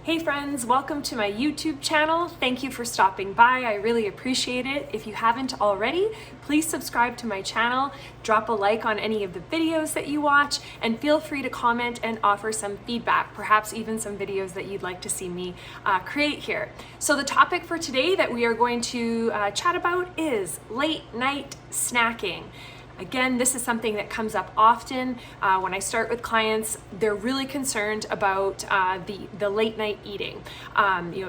Hey friends, welcome to my YouTube channel. Thank you for stopping by. I really appreciate it. If you haven't already, please subscribe to my channel, drop a like on any of the videos that you watch, and feel free to comment and offer some feedback, perhaps even some videos that you'd like to see me create here. So the topic for today that we are going to chat about is late night snacking. Again, this is something that comes up often when I start with clients. They're really concerned about the late night eating.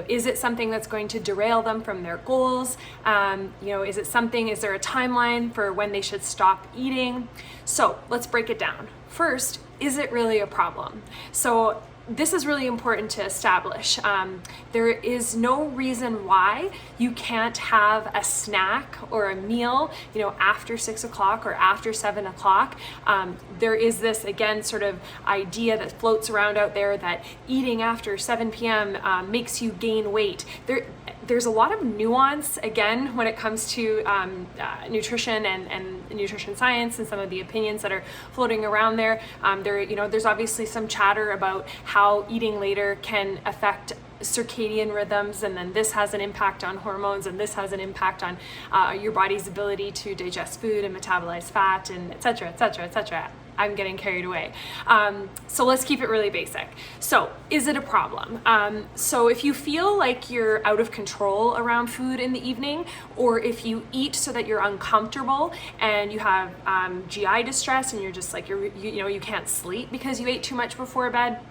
Is it something that's going to derail them from their goals? Is there a timeline for when they should stop eating? So let's break it down. First, is it really a problem? So this is really important to establish. There is no reason why you can't have a snack or a meal, after 6 o'clock or after 7 o'clock. There is this, again, sort of idea that floats around out there that eating after 7 p.m. Makes you gain weight. There's a lot of nuance, again, when it comes to nutrition and nutrition science and some of the opinions that are floating around there. There's obviously some chatter about how eating later can affect circadian rhythms, and then this has an impact on hormones, and this has an impact on your body's ability to digest food and metabolize fat, and et cetera, et cetera, et cetera. I'm getting carried away. So let's keep it really basic. So is it a problem? So if you feel like you're out of control around food in the evening, or if you eat so that you're uncomfortable and you have GI distress and you're just like, you can't sleep because you ate too much before bed,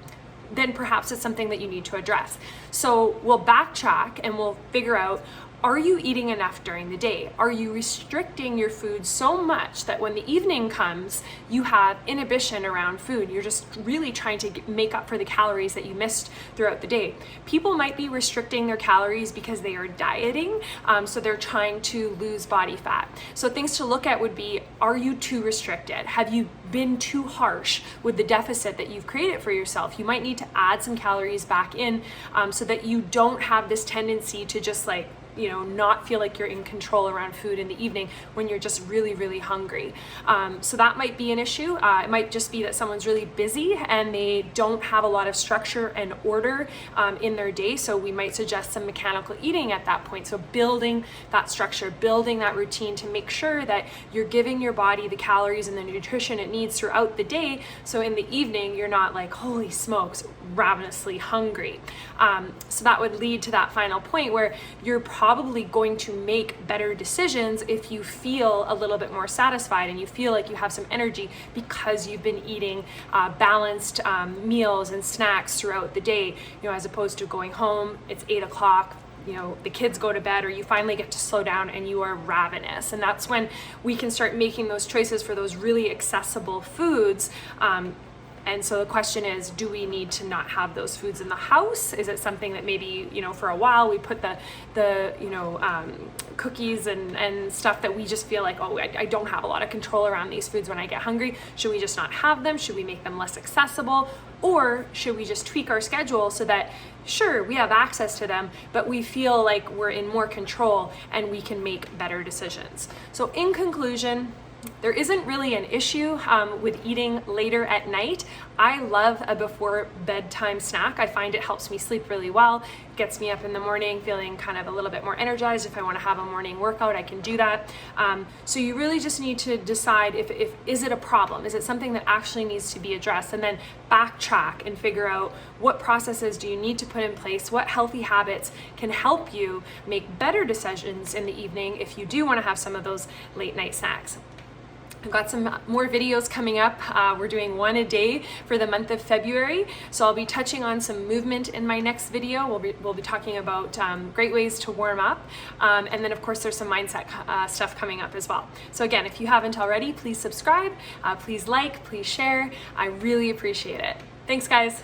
then perhaps it's something that you need to address. So we'll backtrack and we'll figure out, are you eating enough during the day? Are you restricting your food so much that when the evening comes, you have inhibition around food? You're just really trying to make up for the calories that you missed throughout the day. People might be restricting their calories because they are dieting, so they're trying to lose body fat. So things to look at would be, are you too restricted? Have you been too harsh with the deficit that you've created for yourself? You might need to add some calories back in so that you don't have this tendency to just not feel like you're in control around food in the evening when you're just really, really hungry. So that might be an issue. It might just be that someone's really busy and they don't have a lot of structure and order in their day. So we might suggest some mechanical eating at that point. So building that structure, building that routine to make sure that you're giving your body the calories and the nutrition it needs throughout the day. So in the evening, you're not like, holy smokes, ravenously hungry. So that would lead to that final point where you're probably going to make better decisions if you feel a little bit more satisfied and you feel like you have some energy because you've been eating balanced meals and snacks throughout the day, as opposed to going home, it's 8 o'clock, the kids go to bed, or you finally get to slow down and you are ravenous. And that's when we can start making those choices for those really accessible foods. And so the question is, do we need to not have those foods in the house? Is it something that maybe, for a while we put the cookies and stuff that we just feel like, I don't have a lot of control around these foods when I get hungry. Should we just not have them? Should we make them less accessible? Or should we just tweak our schedule so that, sure, we have access to them, but we feel like we're in more control and we can make better decisions? So in conclusion, there isn't really an issue with eating later at night. I love a before bedtime snack. I find it helps me sleep really well. It gets me up in the morning feeling kind of a little bit more energized. If I want to have a morning workout, I can do that. So you really just need to decide if is it a problem? Is it something that actually needs to be addressed? And then backtrack and figure out what processes do you need to put in place? What healthy habits can help you make better decisions in the evening if you do want to have some of those late night snacks? I've got some more videos coming up. We're doing one a day for the month of February. So I'll be touching on some movement in my next video. We'll be talking about great ways to warm up. And then of course there's some mindset stuff coming up as well. So again, if you haven't already, please subscribe, please like, please share. I really appreciate it. Thanks guys.